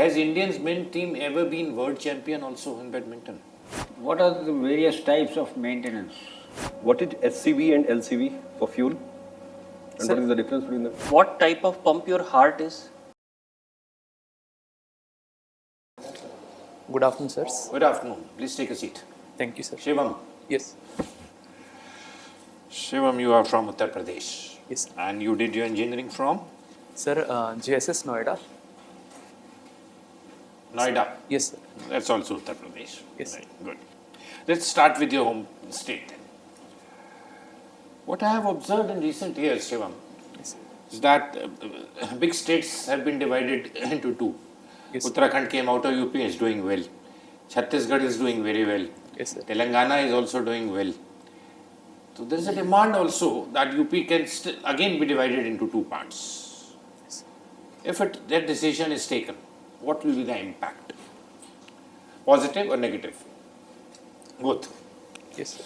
Has Indians men team ever been world champion also in badminton? What are the various types of maintenance? What is SCV and LCV for fuel? And Sir, what is the difference between them? What type of pump your heart is? Good afternoon, sirs. Good afternoon. Please take a seat. Thank you, sir. Shivam. Yes. Shivam, you are from Uttar Pradesh. Yes, sir. And you did your engineering from? Sir, JSS Noida. Noida. Yes, sir. That's also Uttar Pradesh. Yes. Right. Good. Let's start with your home state. What I have observed in recent years, Shivam, Yes, sir. is that big states have been divided into two. Yes, sir. Uttarakhand came out of UP is doing well. Chhattisgarh is doing very well. Yes, sir. Telangana is also doing well. So there is a demand also that UP can still again be divided into two parts. Yes. If that decision is taken, what will be the impact? Positive or negative? Both. Yes, sir.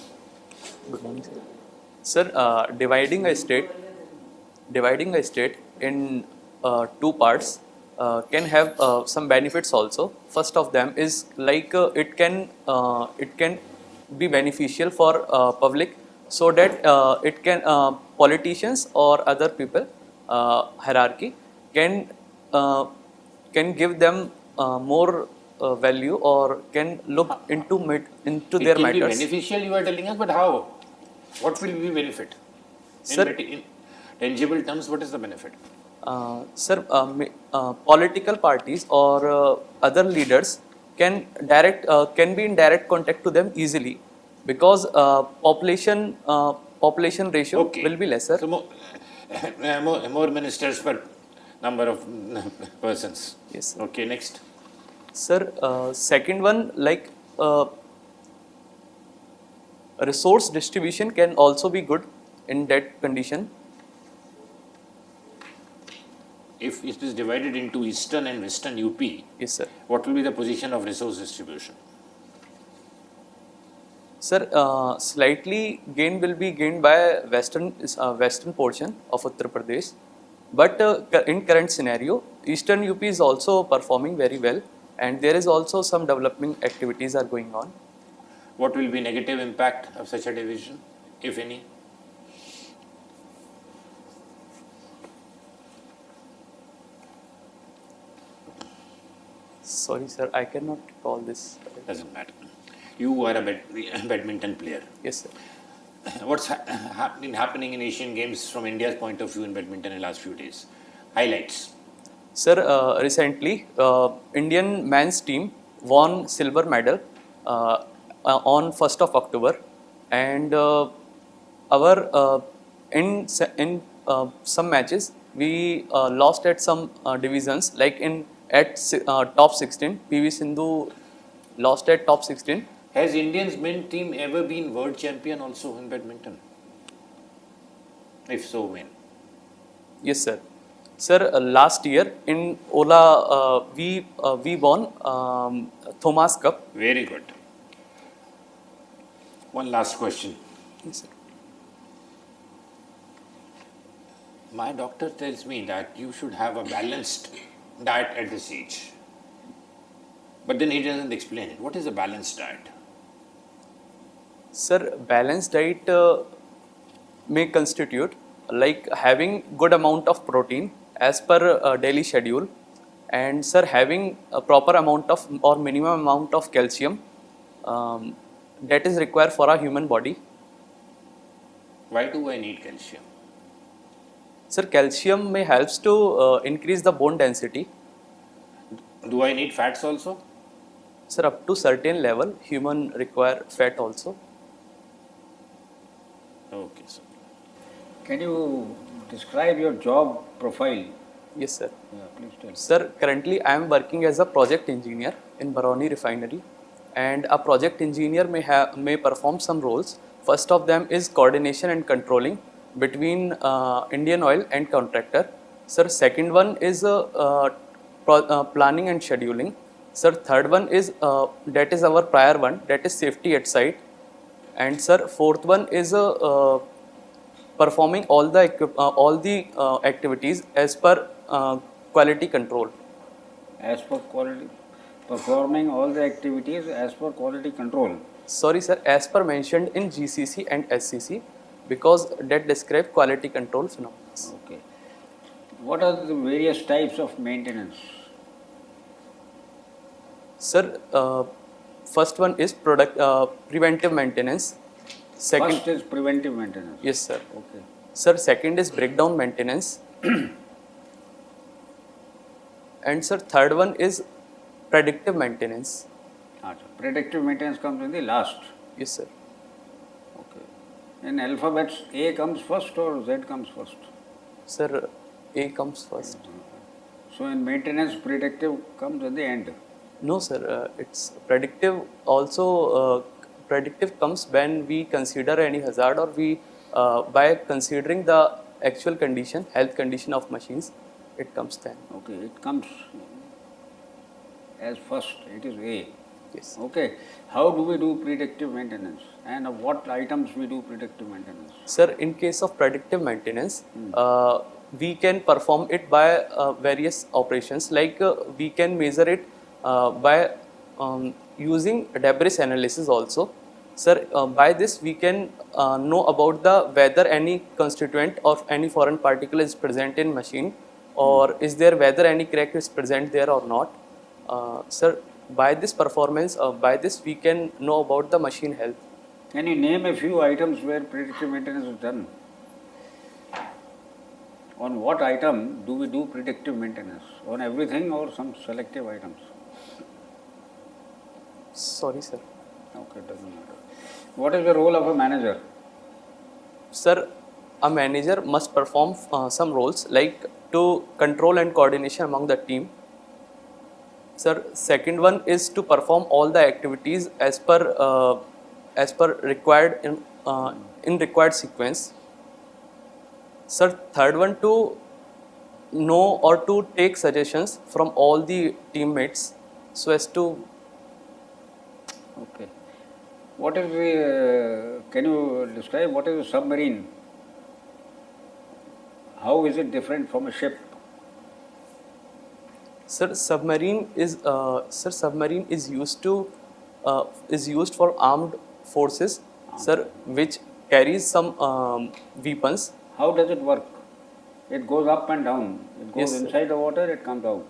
Good morning, sir. Sir, dividing a state in two parts can have some benefits also. First of them is like it can be beneficial for public, so that it can politicians or other people hierarchy can give them more value, or can look into their It can be matters. beneficial, you are telling us, but how? What will be benefit? Sir, In tangible terms, what is the benefit? Sir, political parties or other leaders can be in direct contact to them easily, because population ratio will be lesser. So more ministers per number of persons. Yes, sir. Okay, next. Sir, second one, like resource distribution can also be good in that condition. If it is divided into eastern and western UP, Yes, sir. what will be the position of resource distribution? Sir, slightly gain will be gained by western portion of Uttar Pradesh, but in current scenario, eastern UP is also performing very well, and there is also some development activities are going on. What will be negative impact of such a division, if any? Sorry, sir, I cannot recall this. Doesn't matter. You are a badminton player. Yes, sir. What's been happening in Asian Games from India's point of view in badminton in the last few days? Highlights. Sir, recently, Indian men's team won silver medal on 1st of October, and in some matches we lost at some divisions, like at top 16. PV Sindhu lost at top 16. Has Indians men team ever been world champion also in badminton? If so, when? Yes, sir. Sir, last year in Ola, we won Thomas Cup. Very good. One last question. Yes, sir. My doctor tells me that you should have a balanced diet at this age. But then he doesn't explain it. What is a balanced diet? Sir, balanced diet may constitute like having good amount of protein as per daily schedule, and sir, having a proper amount of or minimum amount of calcium that is required for our human body. Why do I need calcium? Sir, calcium may helps to increase the bone density. Do I need fats also? Sir, up to certain level, human require fat also. Okay, sir. Can you describe your job profile? Yes, sir. Yeah, please tell. Sir, currently I am working as a project engineer in Barauni refinery, and a project engineer may perform some roles. First of them is coordination and controlling between Indian Oil and contractor. Sir, second one is planning and scheduling. Sir, third one is that is our prior one, that is safety at site. And sir, fourth one is performing all the activities as per quality control. as per quality, performing all the activities as per quality control. Sorry, sir. As per mentioned in GCC and SCC, because that describe quality control phenomena. Okay. What are the various types of maintenance? Sir, first one is preventive maintenance. Second, First is preventive maintenance. yes, sir. Okay. Sir, second is breakdown maintenance. And sir, third one is predictive maintenance. Predictive maintenance comes in the last. Yes, sir. Okay. In alphabets, A comes first or Z comes first? Sir, A comes first. So in maintenance, predictive comes at the end. No, sir. It's predictive. Also, predictive comes when we consider any hazard, or we by considering the actual condition, health condition of machines, it comes then. Okay, it comes as first. It is A. Yes. Okay. How do we do predictive maintenance, and of what items we do predictive maintenance? Sir, in case of predictive maintenance, we can perform it by various operations. Like we can measure it by using debris analysis also. Sir, by this we can know about the whether any constituent of any foreign particle is present in machine, or is there whether any crack is present there or not. Sir, by this performance, by this we can know about the machine health. Can you name a few items where predictive maintenance is done? On what item do we do predictive maintenance? On everything or some selective items? Sorry, sir. Okay, doesn't matter. What is the role of a manager? Sir, a manager must perform some roles like to control and coordination among the team. Sir, second one is to perform all the activities as per required in required sequence. Sir, third one to know or to take suggestions from all the teammates so as to. Okay. What is the, can you describe what is a submarine? How is it different from a ship? Sir, submarine is used for armed forces, sir, which carries some weapons. How does it work? It goes up and down. It goes Yes, sir. inside the water, it comes out.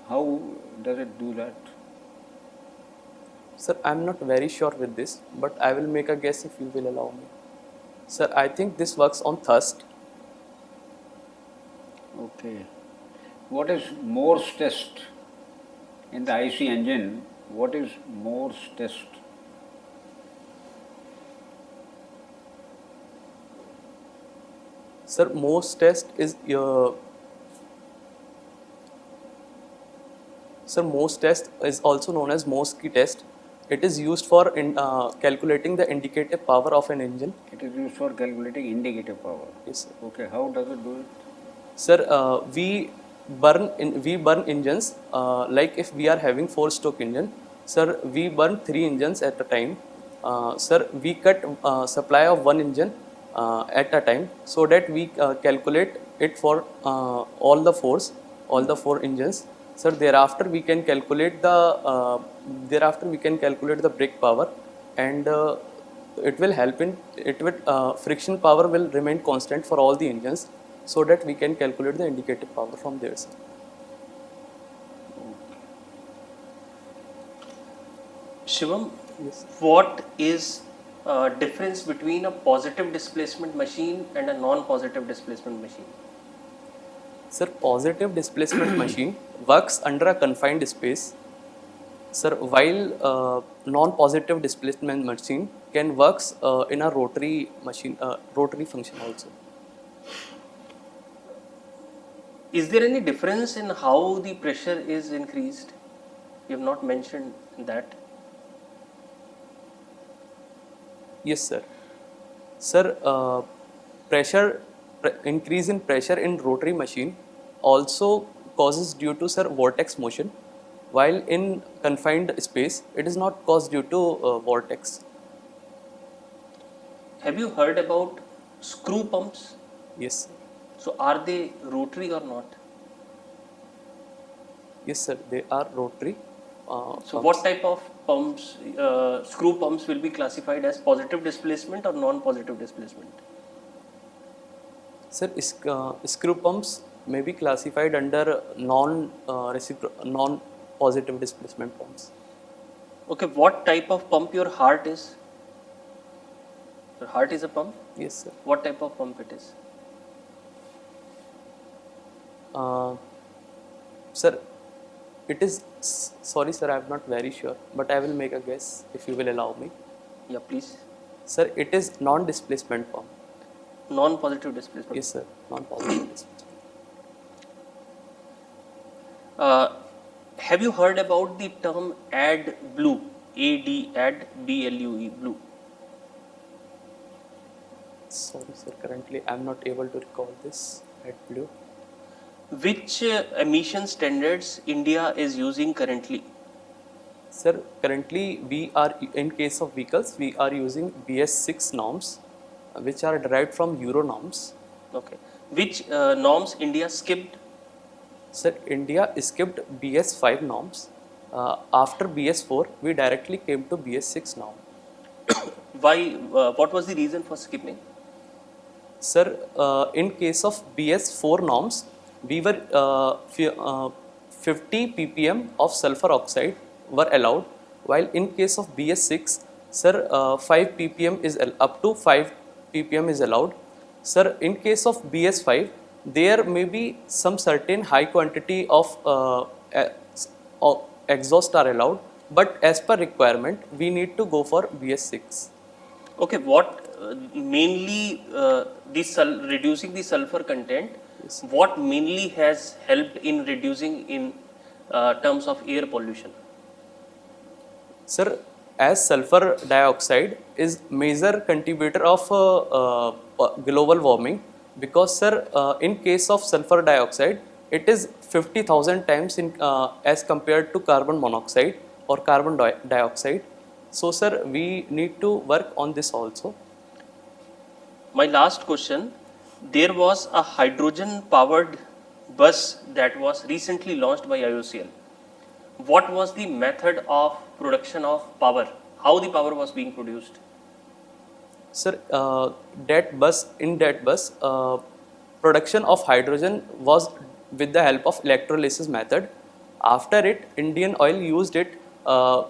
How does it do that? Sir, I am not very sure with this, but I will make a guess if you will allow me. Sir, I think this works on thrust. Okay. What is Morse test? In the IC engine, what is Morse test? Sir, Morse test is also known as Morse key test. It is used for calculating the indicative power of an engine. It is used for calculating indicative power. Yes, sir. Okay, how does it do it? Sir, we burn engines. Like if we are having 4-stroke engine, sir, we burn 3 engines at a time. Sir, we cut supply of 1 engine at a time, so that we calculate it for all the 4 engines. Sir, thereafter we can calculate the brake power, and it will help in friction power will remain constant for all the engines, so that we can calculate the indicative power from there, sir. Shivam, Yes. what is difference between a positive displacement machine and a non-positive displacement machine? Sir, positive displacement machine works under a confined space. Sir, while non-positive displacement machine can works in a rotary machine, rotary function also. Is there any difference in how the pressure is increased? You have not mentioned that. Yes, sir. Sir, increase in pressure in rotary machine also causes due to, sir, vortex motion, while in confined space it is not caused due to vortex. Have you heard about screw pumps? Yes. So are they rotary or not? Yes, sir. They are rotary. So what type of pumps, screw pumps will be classified as positive displacement or non-positive displacement? Sir, screw pumps may be classified under non-positive displacement pumps. Okay, what type of pump your heart is? Your heart is a pump? Yes, sir. What type of pump it is? Sir, it is. Sorry, sir. I am not very sure, but I will make a guess if you will allow me. Yeah, please. Sir, it is non-displacement pump. Non-positive displacement. Yes, sir. Non-positive displacement. Have you heard about the term AD-Blue? AD-Blue, blue. Sorry, sir. Currently, I am not able to recall this at blue. Which emission standards India is using currently? Sir, currently we are, in case of vehicles, we are using BS6 norms, which are derived from Euro norms. Okay. Which norms India skipped? Sir, India skipped BS5 norms. After BS4, we directly came to BS6 norm. Why? What was the reason for skipping? Sir, in case of BS4 norms, we were 50 ppm of sulfur oxide were allowed, while in case of BS6, sir, 5 ppm is up to 5 ppm is allowed. Sir, in case of BS5, there may be some certain high quantity of exhaust are allowed, but as per requirement, we need to go for BS6. Okay, what mainly reducing the sulfur content? Yes. What mainly has helped in reducing in terms of air pollution? Sir, as sulfur dioxide is major contributor of global warming, because sir, in case of sulfur dioxide, it is 50,000 times in as compared to carbon monoxide or carbon dioxide. So sir, we need to work on this also. My last question, there was a hydrogen powered bus that was recently launched by IOCL. What was the method of production of power? How the power was being produced? Sir, that bus, production of hydrogen was with the help of electrolysis method. After it, Indian Oil used it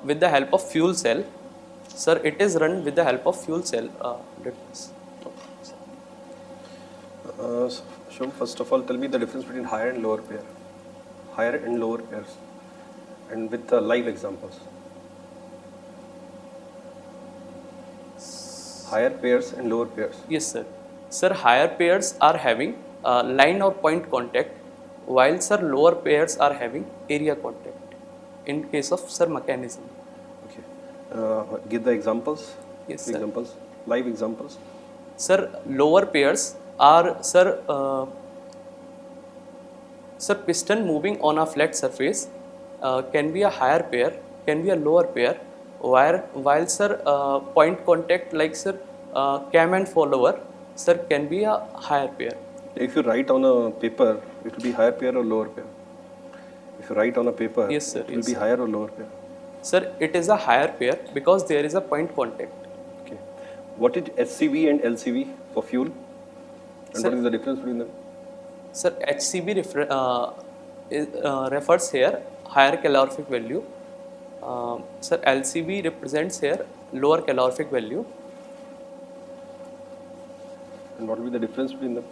with the help of fuel cell. Sir, it is run with the help of fuel cell. That bus. Shivam, first of all, tell me the difference between higher and lower pair. Higher and lower pairs. And with live examples. Higher pairs and lower pairs. Yes, sir. Sir, higher pairs are having line or point contact, while sir, lower pairs are having area contact. In case of sir, mechanism. Okay. Give the examples. Yes, sir. Examples. Live examples. Sir, lower pairs are sir, piston moving on a flat surface can be a higher pair, can be a lower pair, while sir, point contact like sir, cam and follower, sir, can be a higher pair. If you write on a paper, it will be higher pair or lower pair. If you write on a paper, Yes, sir. it will Yes, be sir. higher or lower pair. Sir, it is a higher pair because there is a point contact. Okay. What is HCV and LCV for fuel? And Sir- what is the difference between them? Sir, HCB refers here higher calorific value. Sir, LCB represents here lower calorific value. And what will be the difference between them?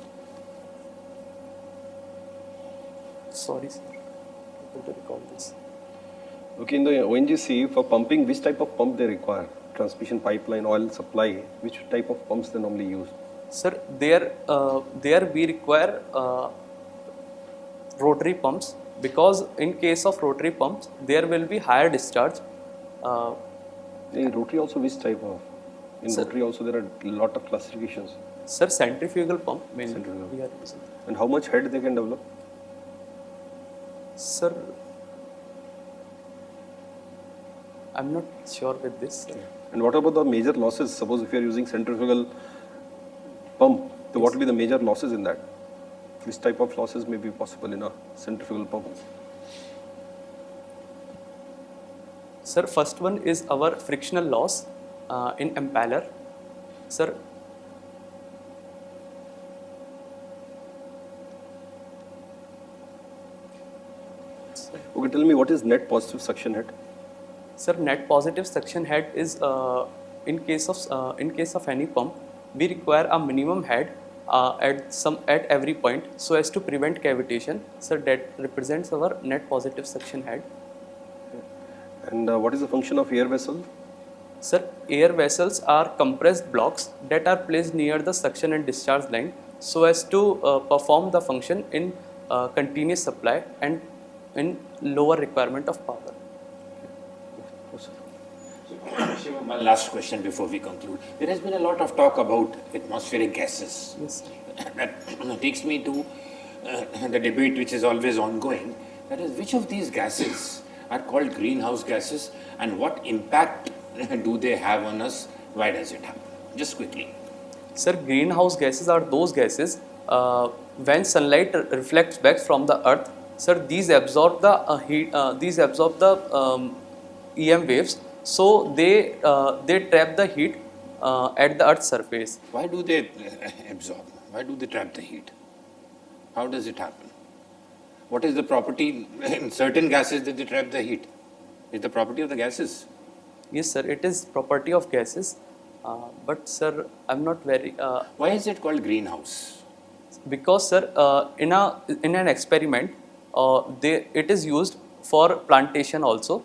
Sorry, sir. Able to recall this. Okay, in the ONGC, for pumping, which type of pump they require? Transmission pipeline, oil supply, which type of pumps they normally use? Sir, there we require rotary pumps, because in case of rotary pumps, there will be higher discharge. In rotary also, which type of? In Sir- rotary also, there are a lot of classifications. Sir, centrifugal pump mainly Centrifugal. we are using. And how much head they can develop? Sir, I'm not sure with this. Sir. And what about the major losses? Suppose if you are using centrifugal pump, so what will be the major losses in that? Which type of losses may be possible in a centrifugal pump? Sir, first one is our frictional loss in impeller. Sir, Okay, tell me what is net positive suction head? Sir, net positive suction head is in case of any pump, we require a minimum head at every point so as to prevent cavitation. Sir, that represents our net positive suction head. And what is the function of air vessel? Sir, air vessels are compressed blocks that are placed near the suction and discharge line so as to perform the function in continuous supply and in lower requirement of power. Shivam, one last question before we conclude. There has been a lot of talk about atmospheric gases. Yes. That takes me to the debate which is always ongoing. That is, which of these gases are called greenhouse gases and what impact do they have on us? Why does it happen? Just quickly. Sir, greenhouse gases are those gases when sunlight reflects back from the earth. Sir, these absorb the heat. These absorb the EM waves. So they trap the heat at the earth's surface. Why do they absorb? Why do they trap the heat? How does it happen? What is the property in certain gases that they trap the heat? Is the property of the gases? Yes, sir. It is property of gases. But sir, I'm not very. Why is it called greenhouse? Because sir, in an experiment, it is used for plantation also.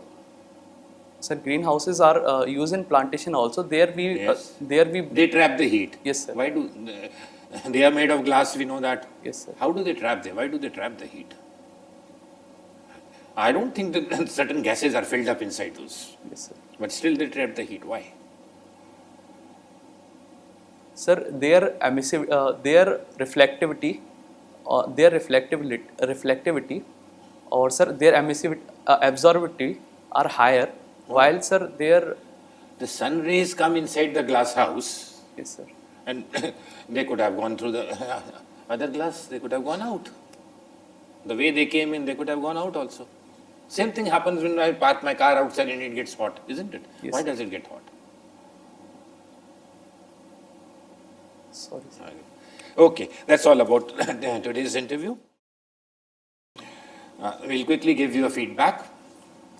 Sir, greenhouses are used in plantation also. There we They trap the heat. Yes, sir. Why do they are made of glass? We know that. Yes, sir. How do they trap them? Why do they trap the heat? I don't think that certain gases are filled up inside those, Yes, sir. but still they trap the heat. Why? Sir, their reflectivity, or sir, their emissivity, absorptivity are higher. While sir, The sun rays come inside the glass house, yes, sir. and they could have gone through the other glass. They could have gone out. The way they came in, they could have gone out also. Same thing happens when I park my car outside and it gets hot, isn't it? Yes. Why does it get hot? Sorry, sir. Okay, that's all about today's interview. We'll quickly give you a feedback.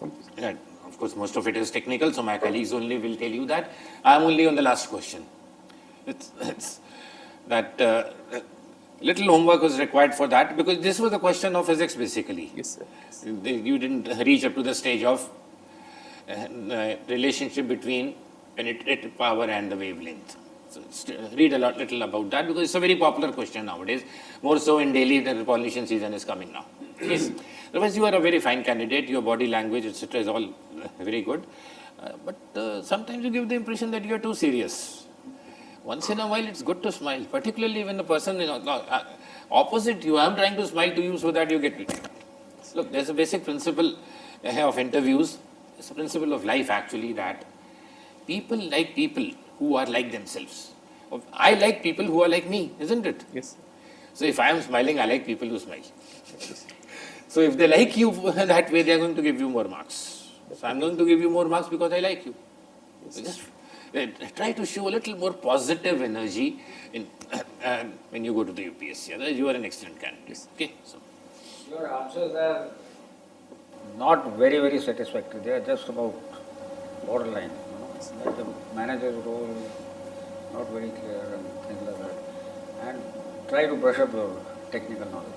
Of course, most of it is technical, so my colleagues only will tell you that. I'm only on the last question. It's that little homework was required for that because this was a question of physics basically. Yes, sir. You didn't reach up to the stage of relationship between penetrative power and the wavelength. So read little about that because it's a very popular question nowadays, more so in Delhi that the pollution season is coming now. Yes. Otherwise, you are a very fine candidate, your body language, etc. is all very good. But sometimes you give the impression that you are too serious. Once in a while, it's good to smile, particularly when the person is opposite you. I'm trying to smile to you so that you get it. Look, there's a basic principle of interviews. It's a principle of life actually that people like people who are like themselves. I like people who are like me, isn't it? Yes, sir. So if I am smiling, I like people who smile. So if they like you that way, they are going to give you more marks. So I'm going to give you more marks because I like you. So just try to show a little more positive energy when you go to the UPSC. Otherwise, you are an excellent candidate. Okay. So Your answers are not very, very satisfactory. They are just about borderline. Like the manager's role, not very clear and things like that. And try to brush up your technical knowledge.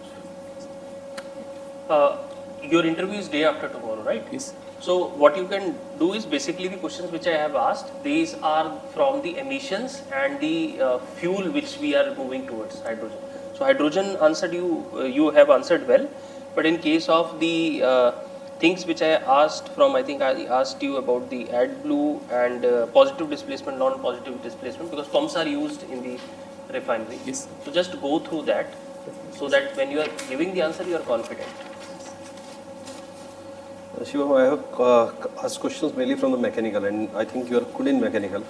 Your interview is day after tomorrow, right? Yes. So what you can do is basically the questions which I have asked. These are from the emissions and the fuel which we are moving towards, hydrogen. So hydrogen answered you have answered well. But in case of the things which I asked from, I think I asked you about the AdBlue and positive displacement, non-positive displacement, because pumps are used in the refinery. Yes. So just go through that so that when you are giving the answer, you are confident. Shivam, I have asked questions mainly from the mechanical, and I think you are good in mechanical.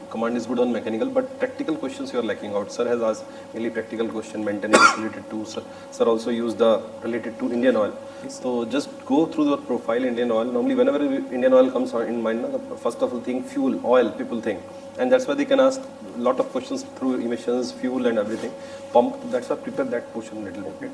Command is good on mechanical, but practical questions you are lacking out. Sir has asked mainly practical question, maintenance related to. Sir also used the related to Indian oil. So just go through the profile Indian oil. Normally, whenever Indian oil comes in mind, the first of all thing fuel, oil, people think, and that's why they can ask a lot of questions through emissions, fuel, and everything. Pump. That's why prepare that portion a little bit.